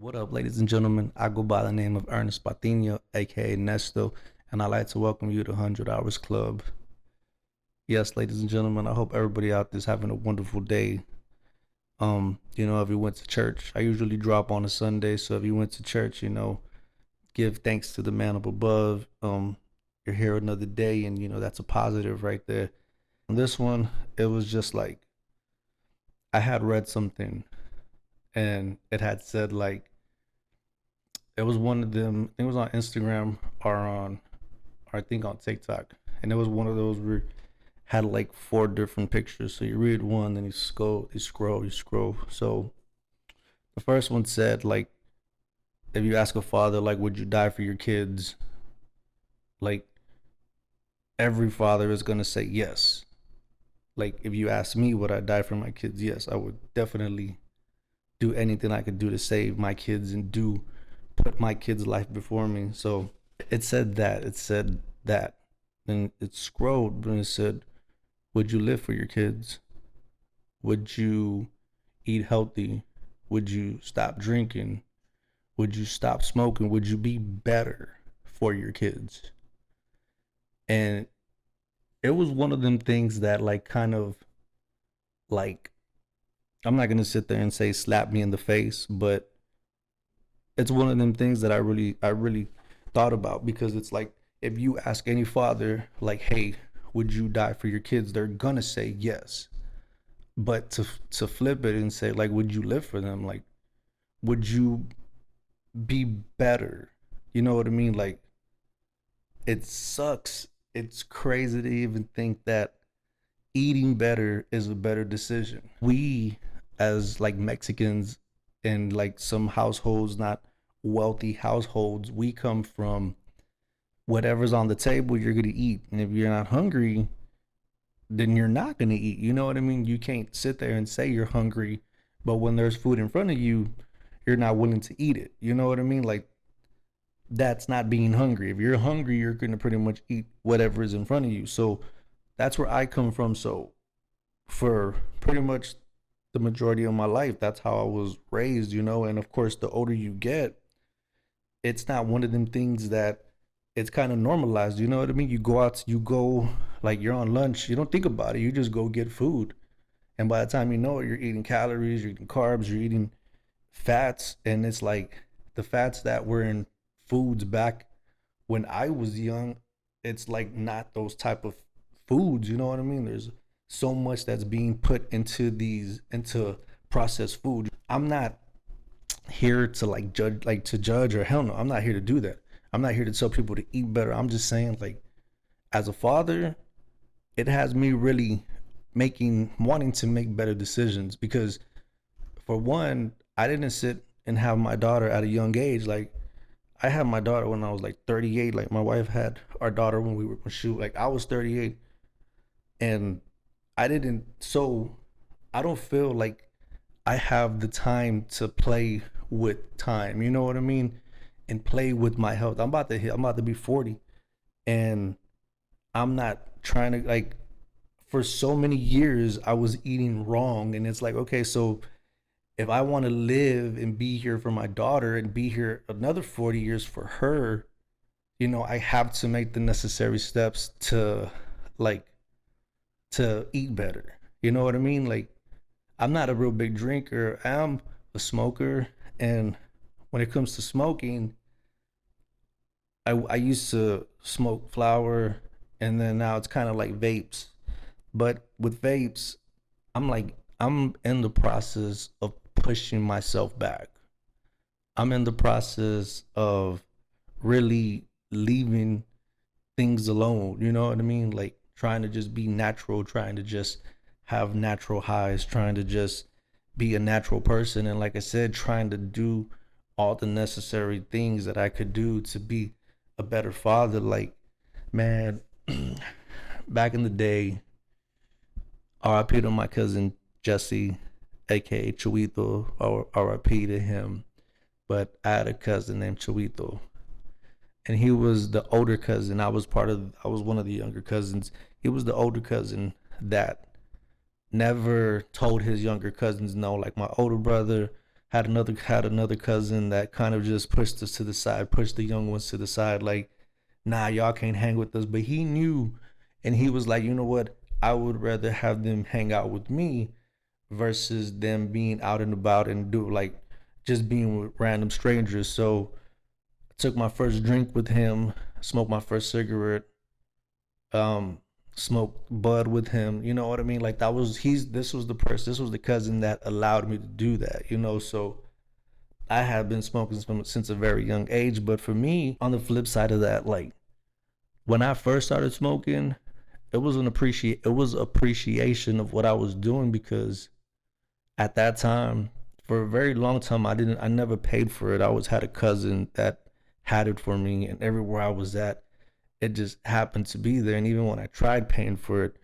What up, ladies and gentlemen? I go by the name of Ernest Patino, aka Nesto, and I'd like to welcome you to 100 Hours Club. Yes, ladies and gentlemen, I hope everybody out there is having a wonderful day. If you went to church, I usually drop on a Sunday, so if you went to church, give thanks to the man up above. You're here another day, and that's a positive right there. On this one, it was just like I had read something, and it had said like it was one of them. I think it was on Instagram or I think on TikTok, and it was one of those where it had like four different pictures. So you read one, then you scroll. So the first one said like, if you ask a father like, would you die for your kids? Like every father is gonna say yes. Like if you ask me, would I die for my kids? Yes, I would definitely do anything I could do to save my kids and do put my kids' life before me. So it said that. It said that. And it scrolled and it said, would you live for your kids? Would you eat healthy? Would you stop drinking? Would you stop smoking? Would you be better for your kids? And it was one of them things that like kind of like I'm not gonna sit there and say slap me in the face, but it's one of them things that I really thought about because it's like if you ask any father like, hey, would you die for your kids? They're gonna say yes. But to flip it and say like, would you live for them? Like, would you be better? You know what I mean? Like, it sucks. It's crazy to even think that eating better is a better decision. We, as like Mexicans and like some households, not wealthy households, we come from whatever's on the table, you're going to eat. And if you're not hungry, then you're not going to eat. You know what I mean? You can't sit there and say you're hungry, but when there's food in front of you, you're not willing to eat it. You know what I mean? Like, that's not being hungry. If you're hungry, you're going to pretty much eat whatever is in front of you. So that's where I come from. So for pretty much the majority of my life, that's how I was raised, And of course, the older you get, it's not one of them things that it's kind of normalized. You know what I mean? You go out, you go like you're on lunch, you don't think about it. You just go get food. And by the time you know it, you're eating calories, you're eating carbs, you're eating fats. And it's like the fats that were in foods back when I was young, it's like not those type of foods. You know what I mean? There's so much that's being put into processed food. I'm not here to like judge or hell no. I'm not here to do that. I'm not here to tell people to eat better. I'm just saying like as a father, it has me really making wanting to make better decisions because for one, I didn't sit and have my daughter at a young age. Like I had my daughter when I was like 38. Like my wife had our daughter when she like I was 38 and I didn't so I don't feel like I have the time to play with time. You know what I mean? And play with my health. I'm about to be 40 and I'm not trying to like for so many years I was eating wrong and it's like okay, so if I want to live and be here for my daughter and be here another 40 years for her, I have to make the necessary steps to like to eat better. You know what I mean? Like I'm not a real big drinker. I'm a smoker, and when it comes to smoking, I used to smoke flower, and then now it's kind of like vapes. But with vapes, I'm in the process of pushing myself back. I'm in the process of really leaving things alone. You know what I mean? Like trying to just be natural, trying to just have natural highs, trying to just be a natural person. And like I said, trying to do all the necessary things that I could do to be a better father. Like, man, back in the day, RIP to my cousin Jesse, aka Chuito, or RIP to him. But I had a cousin named Chuito, and he was the older cousin. I was one of the younger cousins. He was the older cousin that never told his younger cousins no. Like my older brother, Had another cousin that kind of just pushed us to the side, pushed the young ones to the side, like, nah, y'all can't hang with us. But he knew, and he was like, you know what? I would rather have them hang out with me versus them being out and about and do like just being with random strangers. So I took my first drink with him, smoked my first cigarette, um, smoked bud with him. You know what I mean? Like that was he's this was the cousin that allowed me to do that. So I have been smoking since a very young age. But for me, on the flip side of that, like when I first started smoking, it was appreciation of what I was doing because at that time, for a very long time, I never paid for it. I always had a cousin that had it for me, and everywhere I was at, it just happened to be there. And even when I tried paying for it,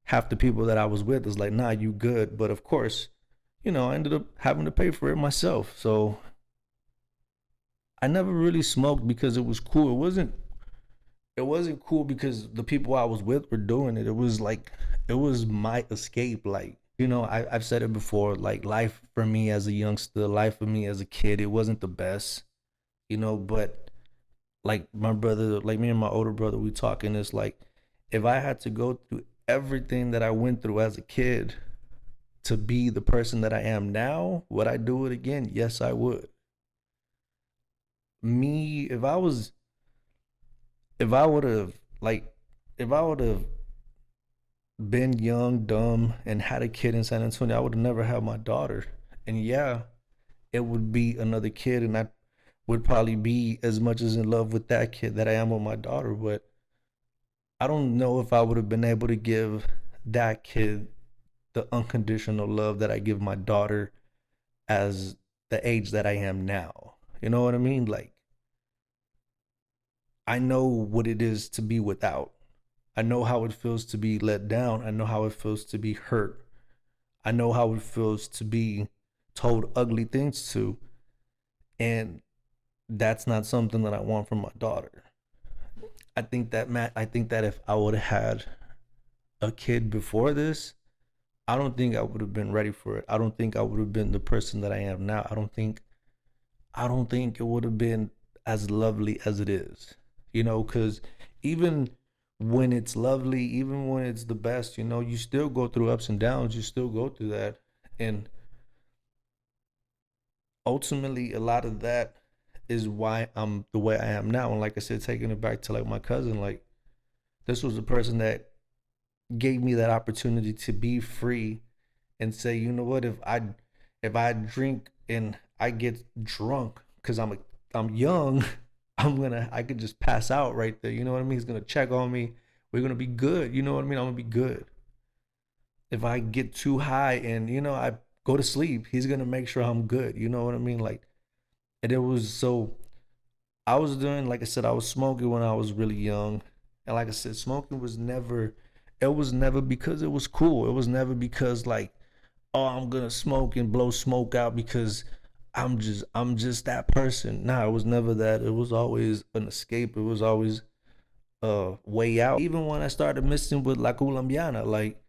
half the people that I was with was like, "Nah, you good." But of course, I ended up having to pay for it myself. So I never really smoked because it was cool. It wasn't cool because the people I was with were doing it. It was like it was my escape. Like, I've said it before, like life for me as a youngster, life for me as a kid, it wasn't the best, but like my brother, like me and my older brother, we talking this like if I had to go through everything that I went through as a kid to be the person that I am now, would I do it again? Yes, I would. Me, if I would have like if I would have been young, dumb, and had a kid in San Antonio, I would have never had my daughter. And yeah, it would be another kid, and I would probably be as much as in love with that kid that I am with my daughter. But I don't know if I would have been able to give that kid the unconditional love that I give my daughter as the age that I am now. You know what I mean? Like, I know what it is to be without. I know how it feels to be let down. I know how it feels to be hurt. I know how it feels to be told ugly things to. And that's not something that I want from my daughter. I think that if I would have had a kid before this, I don't think I would have been ready for it. I don't think I would have been the person that I am now. I don't think it would have been as lovely as it is. Cuz even when it's lovely, even when it's the best, you still go through ups and downs, you still go through that. And ultimately a lot of that is why I'm the way I am now. And like I said, taking it back to like my cousin, like this was the person that gave me that opportunity to be free and say, you know what, if I drink and I get drunk because I'm young, I could just pass out right there. You know what I mean? He's gonna check on me. We're gonna be good. You know what I mean? I'm gonna be good. If I get too high and I go to sleep, he's gonna make sure I'm good. You know what I mean? Like, and it was so I was doing, like I said, I was smoking when I was really young. And like I said, smoking it was never because it was cool. It was never because like, oh, I'm gonna smoke and blow smoke out because I'm just that person. Nah, it was never that. It was always an escape. It was always a way out. Even when I started messing with La Colombiana, like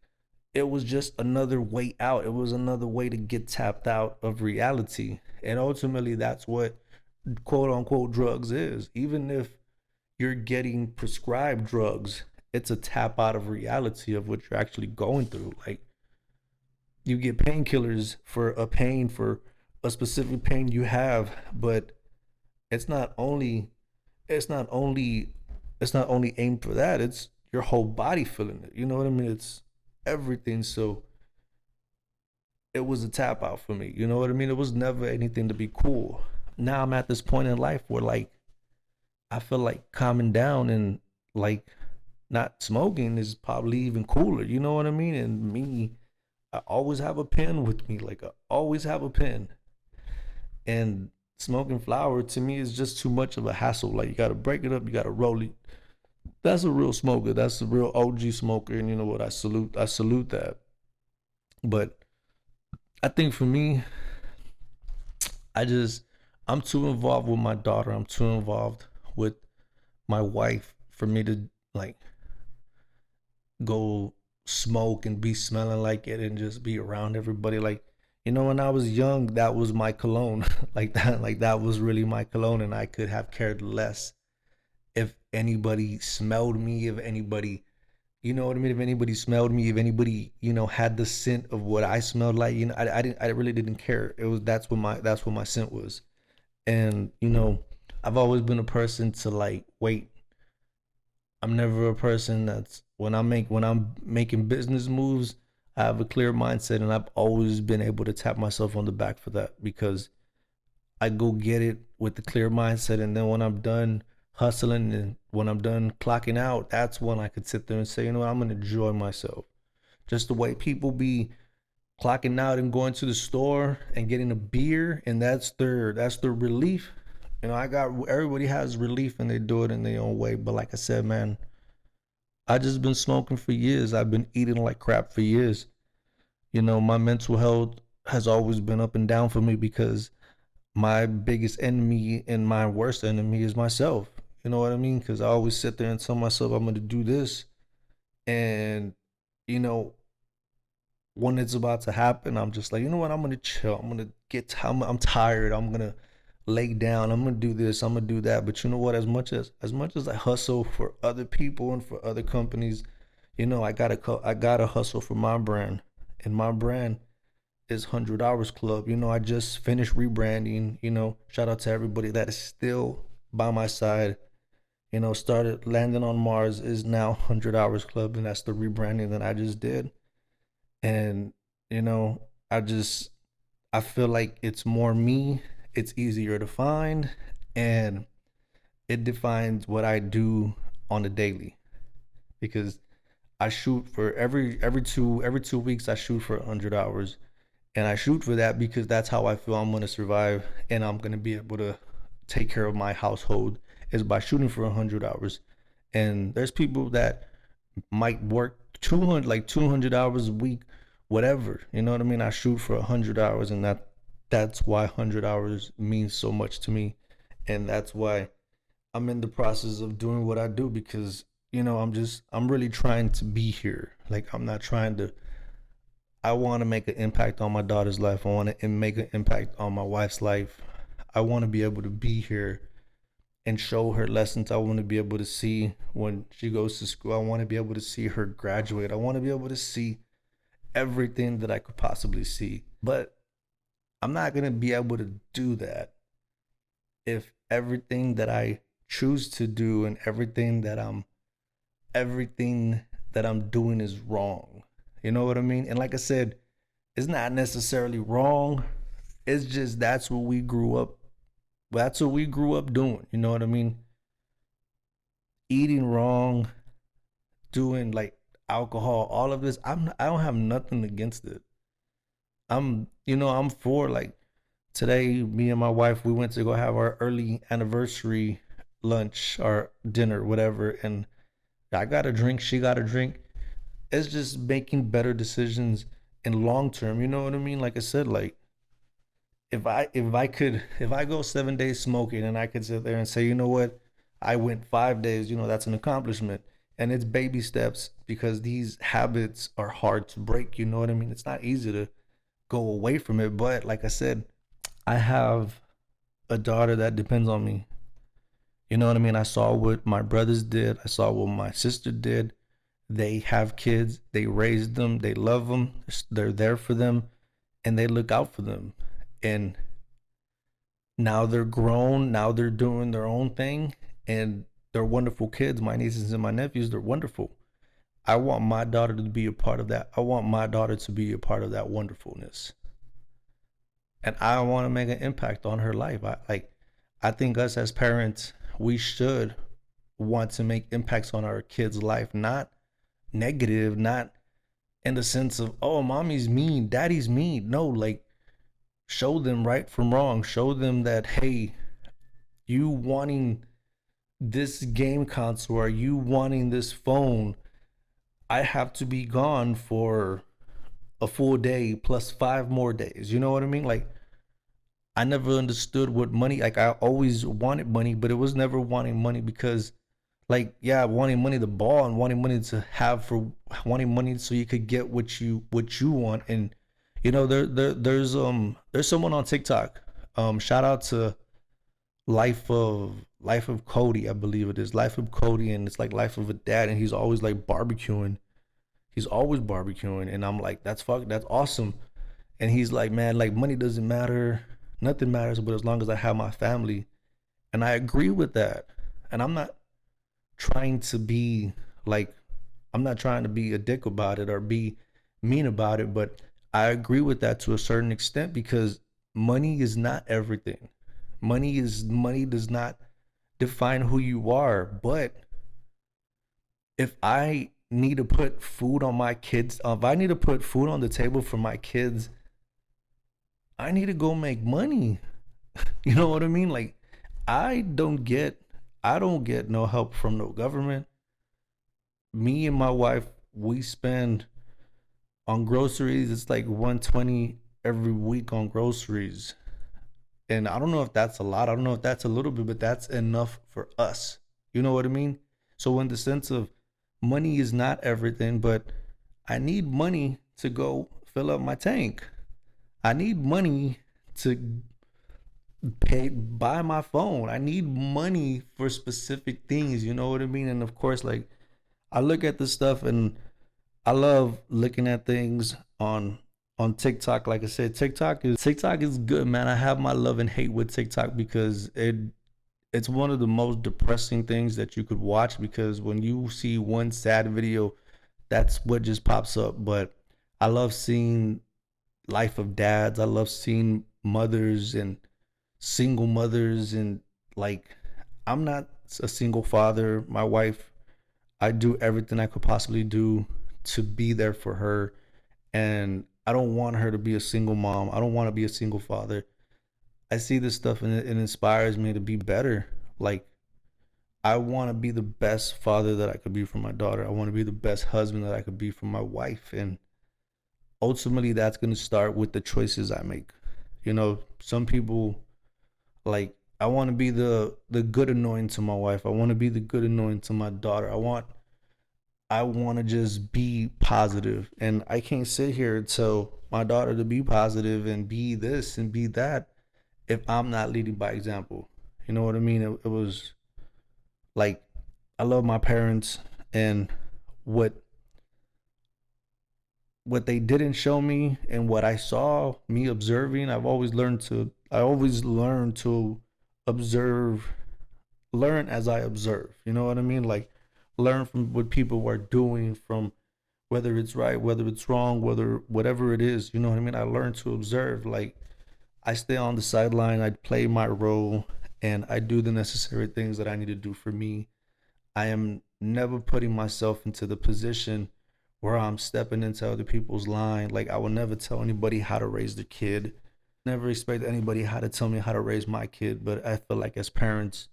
it was just another way out. It was another way to get tapped out of reality. And ultimately that's what quote unquote drugs is. Even if you're getting prescribed drugs, it's a tap out of reality of what you're actually going through. Like you get painkillers for a specific pain you have, but it's not only it's not only it's not only aimed for that, it's your whole body feeling it. You know what I mean? It's everything. So it was a tap out for me. You know what I mean? It was never anything to be cool. Now I'm at this point in life where like I feel like calming down and like not smoking is probably even cooler. You know what I mean? And me, I always have a pen with me. Like I always have a pen. And smoking flower to me is just too much of a hassle. Like you gotta break it up, you gotta roll it. That's a real smoker. That's a real OG smoker. And you know what? I salute that. But I think for me, I just I'm too involved with my daughter. I'm too involved with my wife for me to like go smoke and be smelling like it and just be around everybody. Like, You know, when I was young, that was my cologne. Like that was really my cologne, and I could have cared less if anybody smelled me, if anybody, you know what I mean, if anybody smelled me, if anybody, had the scent of what I smelled like. I really didn't care. It was that's what my scent was. And I've always been a person to like wait. I'm never a person that's when I'm making business moves, I have a clear mindset, and I've always been able to tap myself on the back for that because I go get it with the clear mindset, and then when I'm done hustling and when I'm done clocking out, that's when I could sit there and say, I'm gonna enjoy myself. Just the way people be clocking out and going to the store and getting a beer, and that's their relief. I got everybody has relief and they do it in their own way. But like I said, man, I just been smoking for years. I've been eating like crap for years. My mental health has always been up and down for me because my biggest enemy and my worst enemy is myself. You know what I mean? Because I always sit there and tell myself I'm going to do this. And, you know, when it's about to happen, I'm just like, you know what? I'm going to chill. I'm going to I'm tired. I'm going to lay down. I'm going to do this. I'm going to do that. But you know what? As much as I hustle for other people and for other companies, I gotta hustle for my brand. And my brand is 100 Hours Club. I just finished rebranding. Shout out to everybody that is still by my side. Started Landing on Mars is now 100 Hours Club, and that's the rebranding that I just did. And you know, I feel like it's more me. It's easier to find, and it defines what I do on a daily because I shoot for every two weeks. I shoot for 100 hours, and I shoot for that because that's how I feel I'm gonna survive, and I'm gonna be able to take care of my household is by shooting for 100 hours. And there's people that might work 200 hours a week, whatever. You know what I mean? I shoot for 100 hours, and that's why 100 hours means so much to me, and that's why I'm in the process of doing what I do because I'm really trying to be here. Like I'm not trying to. I want to make an impact on my daughter's life. I want to make an impact on my wife's life. I want to be able to be here and show her lessons. I want to be able to see when she goes to school. I want to be able to see her graduate. I want to be able to see everything that I could possibly see. But I'm not going to be able to do that if everything that I choose to do and everything that I'm doing is wrong. You know what I mean? And like I said, it's not necessarily wrong. It's just that's what we grew up. That's what we grew up doing. You know what I mean? Eating wrong, doing like alcohol, all of this. I don't have nothing against it. I'm for like today. Me and my wife, we went to go have our early anniversary lunch or dinner, whatever, and I got a drink. She got a drink. It's just making better decisions in long term. You know what I mean? Like I said, like if I go 7 days smoking and I could sit there and say, you know what, I went 5 days, that's an accomplishment. And it's baby steps because these habits are hard to break. You know what I mean? It's not easy to go away from it. But like I said, I have a daughter that depends on me. You know what I mean? I saw what my brothers did. I saw what my sister did. They have kids. They raise them. They love them. They're there for them, and they look out for them. And now they're grown. Now they're doing their own thing, and they're wonderful kids. My nieces and my nephews, they're wonderful. I want my daughter to be a part of that. I want my daughter to be a part of that wonderfulness, and I want to make an impact on her life. I think us as parents, we should want to make impacts on our kids' life, not negative, not in the sense of, oh, mommy's mean, daddy's mean. No, like show them right from wrong. Show them that, hey, you wanting this game console or you wanting this phone, I have to be gone for a full day plus 5 more days. You know what I mean? Like I never understood what money, like I always wanted money, but it was never wanting money because like yeah, wanting money to ball and wanting money to have for wanting money so you could get what you want. And There's someone on TikTok. Shout out to Life of Cody, I believe it is Life of Cody, and it's like Life of a Dad, and he's always like barbecuing. He's always barbecuing, and I'm like, that's awesome. And he's like, man, like money doesn't matter, nothing matters, but as long as I have my family, and I agree with that. And trying to be like, I'm not trying to be a dick about it or be mean about it, but I agree with that to a certain extent because money is not everything. Money does not define who you are. But if I need to put food on my kids, if I need to put food on the table for my kids, I need to go make money. You know what I mean? Like I don't get I don't get no help from no government. Me and my wife, we spend on groceries, it's like 120 every week on groceries. And I don't know if that's a lot. I don't know if that's a little bit, but that's enough for us. You know what I mean? So in the sense of money is not everything, but I need money to go fill up my tank. I need money to buy my phone. I need money for specific things, you know what I mean? And of course, like I look at this stuff and I love looking at things on TikTok. Like I said, TikTok is good, man. I have my love and hate with TikTok because it's one of the most depressing things that you could watch because when you see one sad video, that's what just pops up. But I love seeing life of dads. I love seeing mothers and single mothers and like I'm not a single father. My wife, I do everything I could possibly do to be there for her. And I don't want her to be a single mom. I don't want to be a single father. I see this stuff and it inspires me to be better. Like, I want to be the best father that I could be for my daughter. I want to be the best husband that I could be for my wife. And ultimately, that's going to start with the choices I make. Some people, like, I want to be the good annoying to my wife. I want to be the good annoying to my daughter. I want to just be positive, and I can't sit here and tell my daughter to be positive and be this and be that if I'm not leading by example. You know what I mean? It was like I love my parents, and what what they didn't show me and what I saw me observing, I always learn to observe, learn as I observe. You know what I mean? Like learn from what people are doing, from whether it's right, whether it's wrong, whether whatever it is, you know what I mean? I learn to observe. Like I stay on the sideline, I play my role, and I do the necessary things that I need to do for me. I am never putting myself into the position where I'm stepping into other people's line. Like I will never tell anybody how to raise their kid. Never expect anybody how to tell me how to raise my kid. But I feel like as parents,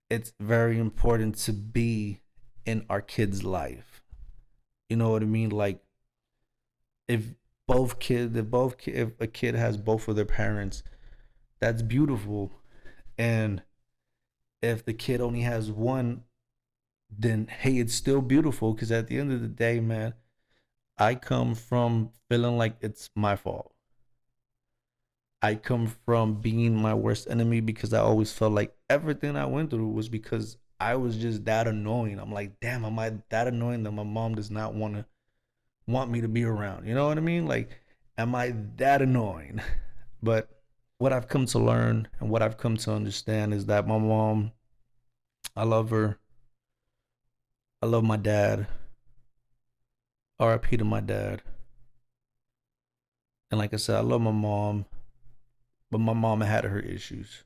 it's very important to be in our kid's life. You know what I mean? Like if if a kid has both of their parents, that's beautiful. And if the kid only has one, then hey, it's still beautiful because at the end of the day, man, I come from feeling like it's my fault. I come from being my worst enemy because I always felt like everything I went through was because I was just that annoying. I'm like, damn, am I that annoying that my mom does not want me to be around? You know what I mean? Like, am I that annoying? But what I've come to learn and what I've come to understand is that my mom, I love her. I love my dad. RIP to my dad. And like I said, I love my mom, but my mom had her issues.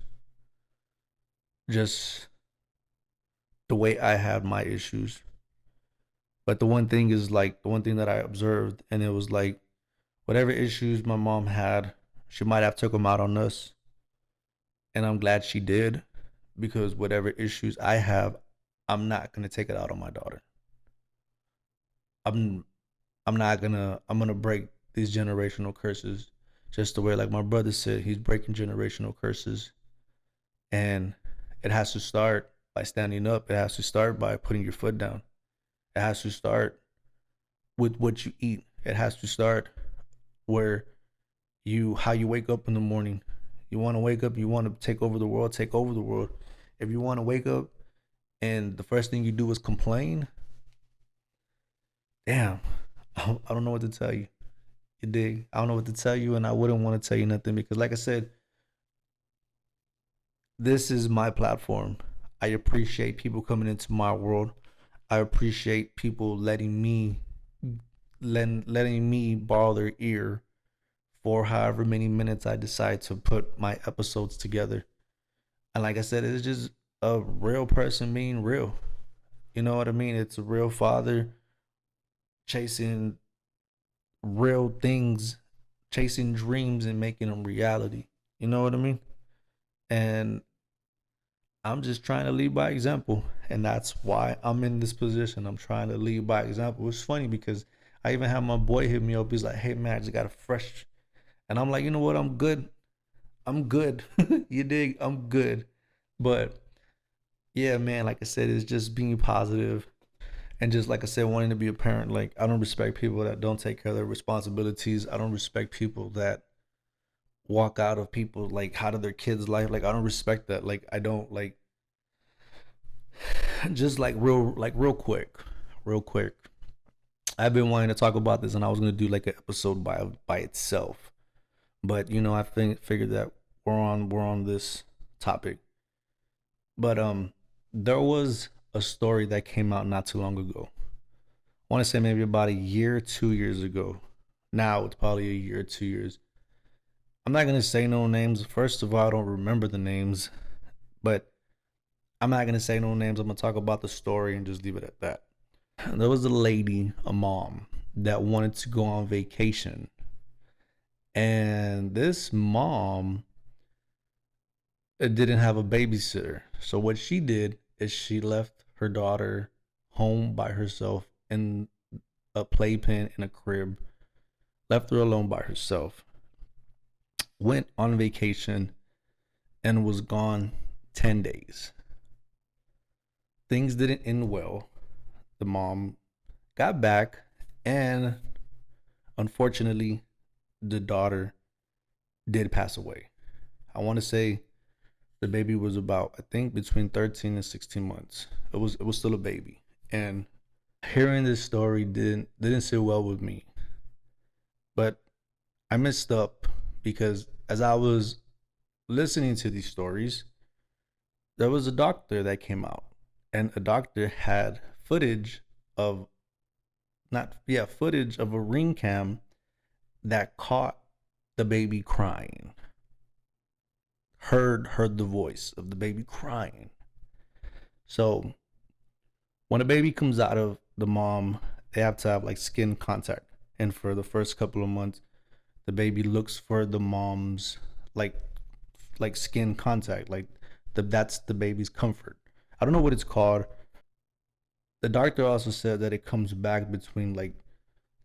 Just the way I had my issues. But the one thing that I observed, and it was like whatever issues my mom had, she might have took them out on us, and I'm glad she did, because whatever issues I have, I'm not gonna take it out on my daughter. I'm I'm gonna break these generational curses, just the way like my brother said he's breaking generational curses, and it has to start by standing up. It has to start by putting your foot down. It has to start with what you eat. It has to start where how you wake up in the morning. You want to wake up, you want to take over the world, take over the world. If you want to wake up and the first thing you do is complain, damn, I don't know what to tell you. You dig? I don't know what to tell you, and I wouldn't want to tell you nothing because, like I said, this is my platform. I appreciate people coming into my world. I appreciate people letting me borrow their ear for however many minutes I decide to put my episodes together. And like I said, it's just a real person being real. You know what I mean? It's a real father chasing real things, chasing dreams and making them reality. You know what I mean? And I'm just trying to lead by example. And that's why I'm in this position. I'm trying to lead by example. It's funny because I even had my boy hit me up. He's like, hey man, I just got a fresh. And I'm like, you know what? I'm good. I'm good. You dig? I'm good. But yeah, man, like I said, it's just being positive. And just like I said, wanting to be a parent. Like, I don't respect people that don't take care of their responsibilities. I don't respect people that walk out of people, like, out of their kids' life. Like, I don't respect that. Like, I don't, like, just like real quick. Real quick. I've been wanting to talk about this and I was going to do like an episode by itself. But, I figured that we're on this topic. But there was a story that came out not too long ago. I want to say maybe about a year, 2 years ago. Now it's probably a year, 2 years. I'm not gonna say no names. First of all, I don't remember the names, but I'm not gonna say no names. I'm gonna talk about the story and just leave it at that. There was a lady, a mom, that wanted to go on vacation, and this mom didn't have a babysitter. So what she did is she left her daughter home by herself in a playpen in a crib, left her alone by herself, went on vacation, and was gone 10 days. Things didn't end well. The mom got back, and unfortunately, the daughter did pass away. I want to say the baby was about, I think, between 13 and 16 months. It was still a baby. And hearing this story didn't sit well with me. But I messed up because as I was listening to these stories, there was a doctor that came out, and a doctor had footage of footage of a ring cam that caught the baby crying. Heard the voice of the baby crying. So when a baby comes out of the mom, they have to have like skin contact. And for the first couple of months, the baby looks for the mom's like skin contact. Like that's the baby's comfort. I don't know what it's called. The doctor also said that it comes back between like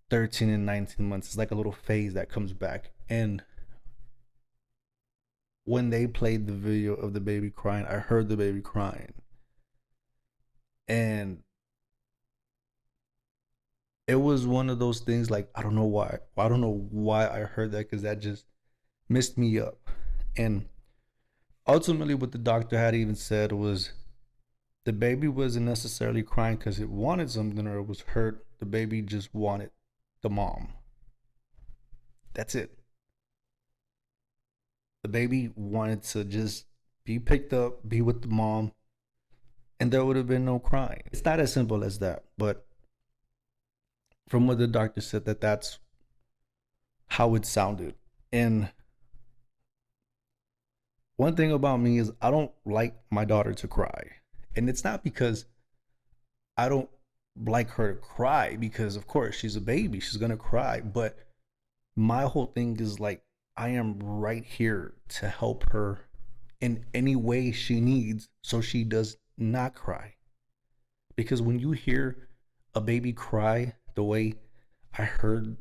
13 and 19 months. It's like a little phase that comes back. And when they played the video of the baby crying, I heard the baby crying. And it was one of those things, like, I don't know why. I don't know why I heard that, because that just messed me up. And ultimately, what the doctor had even said was the baby wasn't necessarily crying because it wanted something or it was hurt. The baby just wanted the mom. That's it. The baby wanted to just be picked up, be with the mom, and there would have been no crying. It's not as simple as that, but from what the doctor said, that's how it sounded. And one thing about me is I don't like my daughter to cry. And it's not because I don't like her to cry, because of course she's a baby, she's gonna cry. But my whole thing is like, I am right here to help her in any way she needs so she does not cry. Because when you hear a baby cry the way I heard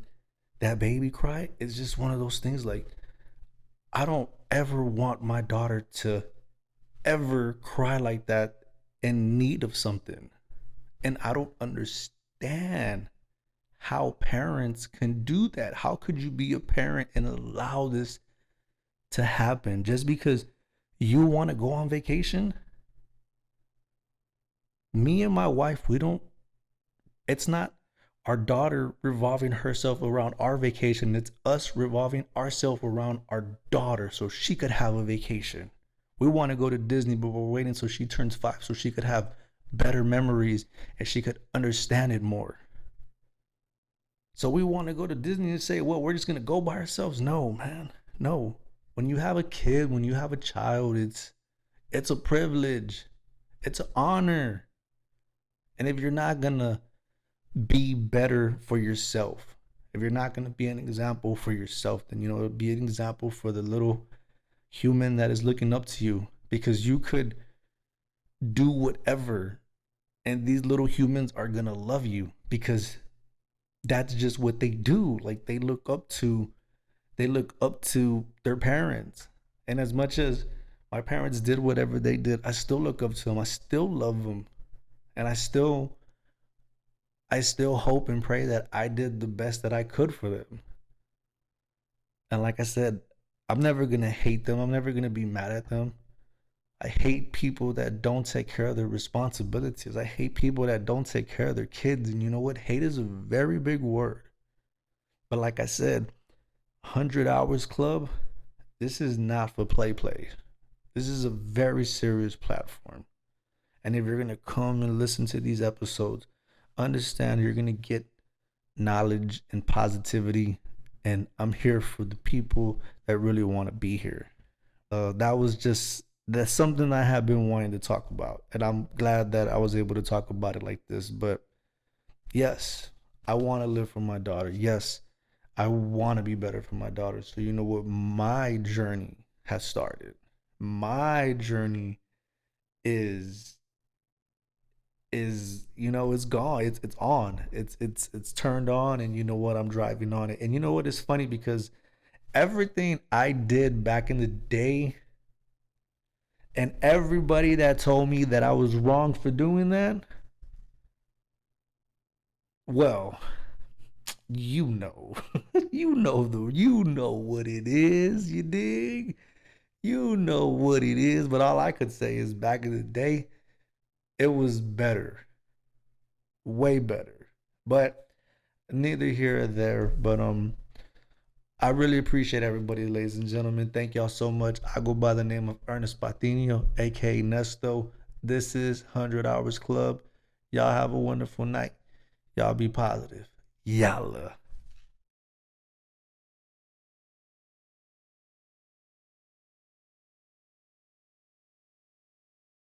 that baby cry, it's just one of those things, like, I don't ever want my daughter to ever cry like that in need of something. And I don't understand how parents can do that. How could you be a parent and allow this to happen just because you want to go on vacation? Me and my wife, we don't, it's not our daughter revolving herself around our vacation. It's us revolving ourselves around our daughter so she could have a vacation. We want to go to Disney, but we're waiting until she turns 5 so she could have better memories and she could understand it more. So we want to go to Disney and say, well, we're just going to go by ourselves. No, man. No. When you have a kid, when you have a child, it's a privilege. It's an honor. And if you're not going to be better for yourself, if you're not going to be an example for yourself, then, be an example for the little human that is looking up to you, because you could do whatever and these little humans are going to love you because that's just what they do. Like they look up to their parents. And as much as my parents did whatever they did, I still look up to them. I still love them. And I still hope and pray that I did the best that I could for them. And like I said, I'm never going to hate them. I'm never going to be mad at them. I hate people that don't take care of their responsibilities. I hate people that don't take care of their kids. And you know what? Hate is a very big word. But like I said, 100 Hours Club, this is not for play. This is a very serious platform. And if you're going to come and listen to these episodes, understand you're going to get knowledge and positivity. And I'm here for the people that really want to be here. That's something I have been wanting to talk about. And I'm glad that I was able to talk about it like this. But yes, I want to live for my daughter. Yes, I want to be better for my daughter. So you know what? My journey has started. My journey is it's gone. It's on. It's turned on, and you know what? I'm driving on it. And you know what? It's funny because everything I did back in the day, and everybody that told me that I was wrong for doing that, well, you know, you know what it is. You dig? You know what it is. But all I could say is back in the day, it was better, way better. But neither here or there. But I really appreciate everybody, ladies and gentlemen. Thank y'all so much. I go by the name of Ernest Patino, aka Nesto. This is 100 Hours Club. Y'all have a wonderful night. Y'all be positive. Yalla.